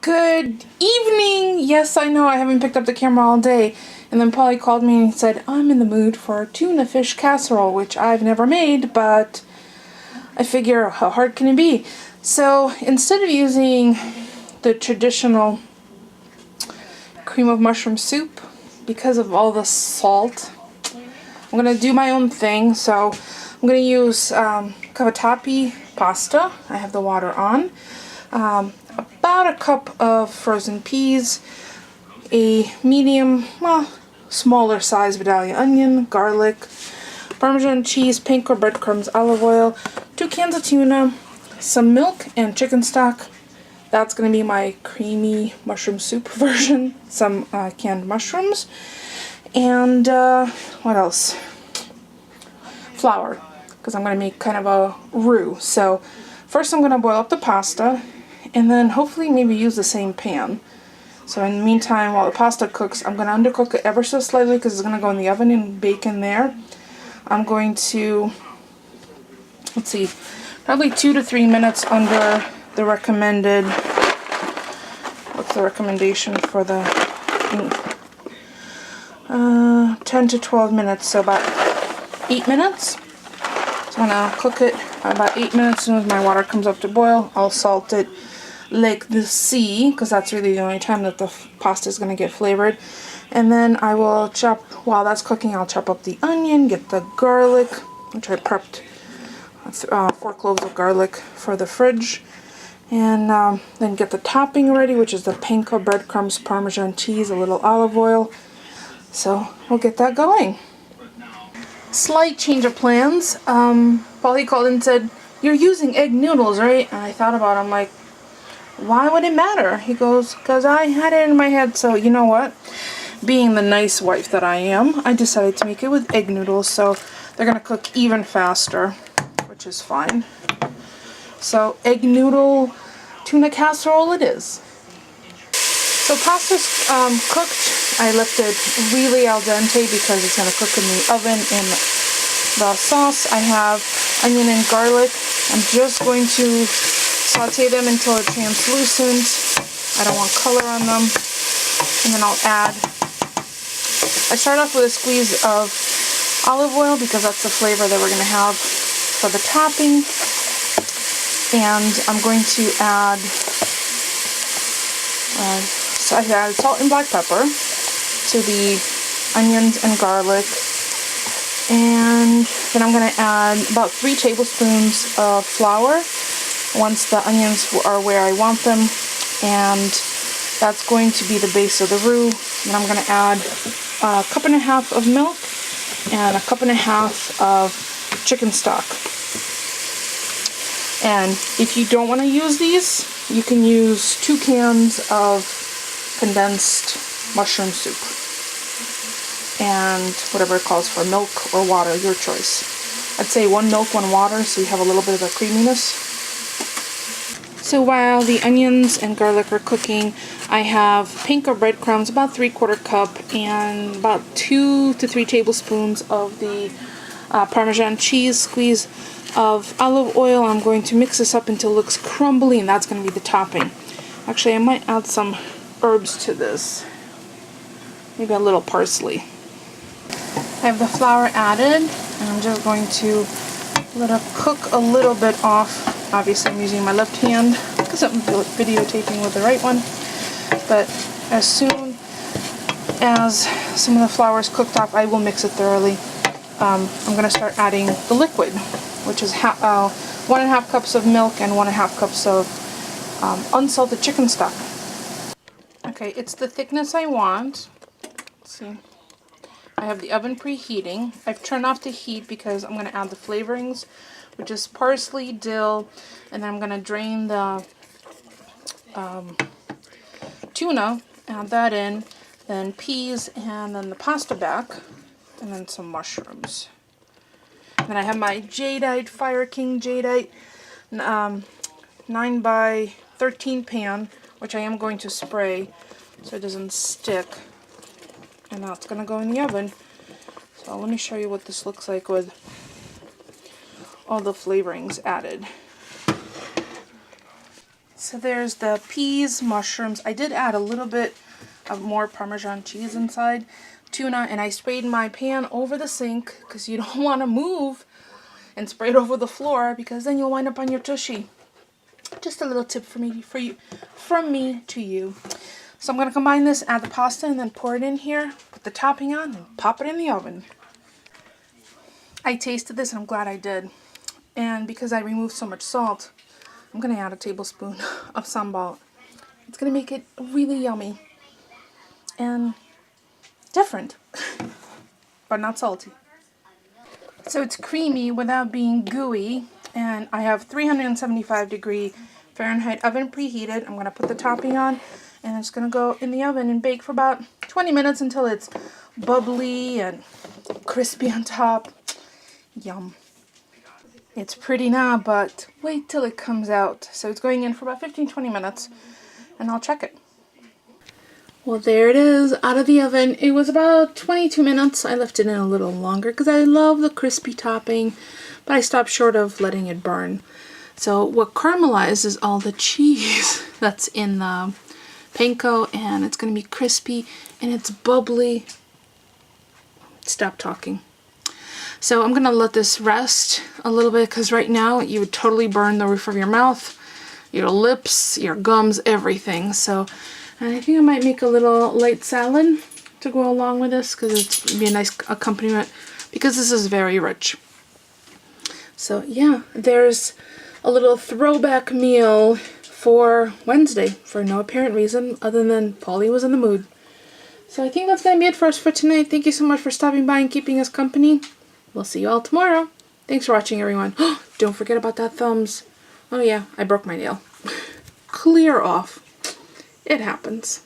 Good evening! Yes, I know I haven't picked up the camera all day. And then Polly called me and said, I'm in the mood for tuna fish casserole, which I've never made, but I figure how hard can it be? So instead of using the traditional cream of mushroom soup, because of all the salt, I'm going to do my own thing. So I'm going to use cavatappi pasta. I have the water on. About a cup of frozen peas, a medium, well, smaller size Vidalia onion, garlic, Parmesan cheese, panko breadcrumbs, olive oil, 2 cans of tuna, some milk, and chicken stock. That's going to be my creamy mushroom soup version. Some canned mushrooms. And what else? Flour, because I'm going to make kind of a roux. So first I'm going to boil up the pasta, and then hopefully maybe use the same pan. So in the meantime, while the pasta cooks, I'm going to undercook it ever so slightly because it's going to go in the oven and bake in there. I'm going to, let's see, probably 2 to 3 minutes under the recommended, what's the recommendation for the 10 to 12 minutes, so about 8 minutes. So I'm going to cook it about 8 minutes. As soon as my water comes up to boil, I'll salt it like the sea, because that's really the only time that the pasta is going to get flavored. And then I will chop, while that's cooking, I'll chop up the onion, get the garlic, which I prepped 4 cloves of garlic for the fridge. And then get the topping ready, which is the panko breadcrumbs, Parmesan cheese, a little olive oil. So we'll get that going. Slight change of plans. Polly called and said, "You're using egg noodles, right?" And I thought about it. I'm like, why would it matter? He goes, because I had it in my head. So you know what? Being the nice wife that I am, I decided to make it with egg noodles. So they're going to cook even faster, which is fine. So egg noodle tuna casserole it is. So pasta's cooked. I left it really al dente because it's going to cook in the oven. In the sauce, I have onion and garlic. I'm just going to saute them until they're translucent. I don't want color on them. And then I'll add, I start off with a squeeze of olive oil because that's the flavor that we're going to have for the topping. And I'm going to add, so I added salt and black pepper to the onions and garlic. And then I'm going to add about 3 tablespoons of flour once the onions are where I want them. And that's going to be the base of the roux. Then I'm going to add a cup and a half of milk and a cup and a half of chicken stock. And if you don't want to use these, you can use 2 cans of condensed mushroom soup. And whatever it calls for, milk or water, your choice. I'd say 1 milk, 1 water, so you have a little bit of a creaminess. So while the onions and garlic are cooking, I have panko breadcrumbs, about 3/4 cup, and about 2 to 3 tablespoons of the Parmesan cheese, squeeze of olive oil. I'm going to mix this up until it looks crumbly, and that's going to be the topping. Actually, I might add some herbs to this. Maybe a little parsley. I have the flour added, and I'm just going to let it cook a little bit off. Obviously, I'm using my left hand because I'm videotaping with the right one. But as soon as some of the flour is cooked off, I will mix it thoroughly. I'm going to start adding the liquid, which is 1.5 cups of milk and 1.5 cups of unsalted chicken stock. Okay, it's the thickness I want. Let's see. I have the oven preheating. I've turned off the heat because I'm going to add the flavorings, which is parsley, dill, and then I'm going to drain the tuna, add that in, then peas, and then the pasta back, and then some mushrooms. Then I have my jadeite, Fire King jadeite 9 by 13 pan, which I am going to spray so it doesn't stick. And now it's going to go in the oven. So let me show you what this looks like with all the flavorings added. So there's the peas, mushrooms. I did add a little bit of more Parmesan cheese inside, tuna, and I sprayed my pan over the sink because you don't want to move and spray it over the floor because then you'll wind up on your tushy. Just a little tip from me to you. So I'm going to combine this, add the pasta, and then pour it in here, put the topping on, and pop it in the oven. I tasted this and I'm glad I did. And because I removed so much salt, I'm going to add a tablespoon of sambal. It's going to make it really yummy and different, but not salty. So it's creamy without being gooey, and I have 375-degree Fahrenheit oven preheated. I'm going to put the topping on, and it's going to go in the oven and bake for about 20 minutes until it's bubbly and crispy on top. Yum. It's pretty now, but wait till it comes out. So it's going in for about 15-20 minutes, and I'll check it. Well, there it is, out of the oven. It was about 22 minutes. I left it in a little longer because I love the crispy topping, but I stopped short of letting it burn. So what caramelized is all the cheese that's in the panko, and it's going to be crispy, and it's bubbly. Stop talking. So I'm going to let this rest a little bit because right now you would totally burn the roof of your mouth, your lips, your gums, everything. So I think I might make a little light salad to go along with this because it's be a nice accompaniment because this is very rich. So yeah, there's a little throwback meal for Wednesday for no apparent reason other than Polly was in the mood. So I think that's going to be it for us for tonight. Thank you so much for stopping by and keeping us company. We'll see you all tomorrow. Thanks for watching, everyone. Don't forget about that thumbs. Oh yeah, I broke my nail. Clear off. It happens.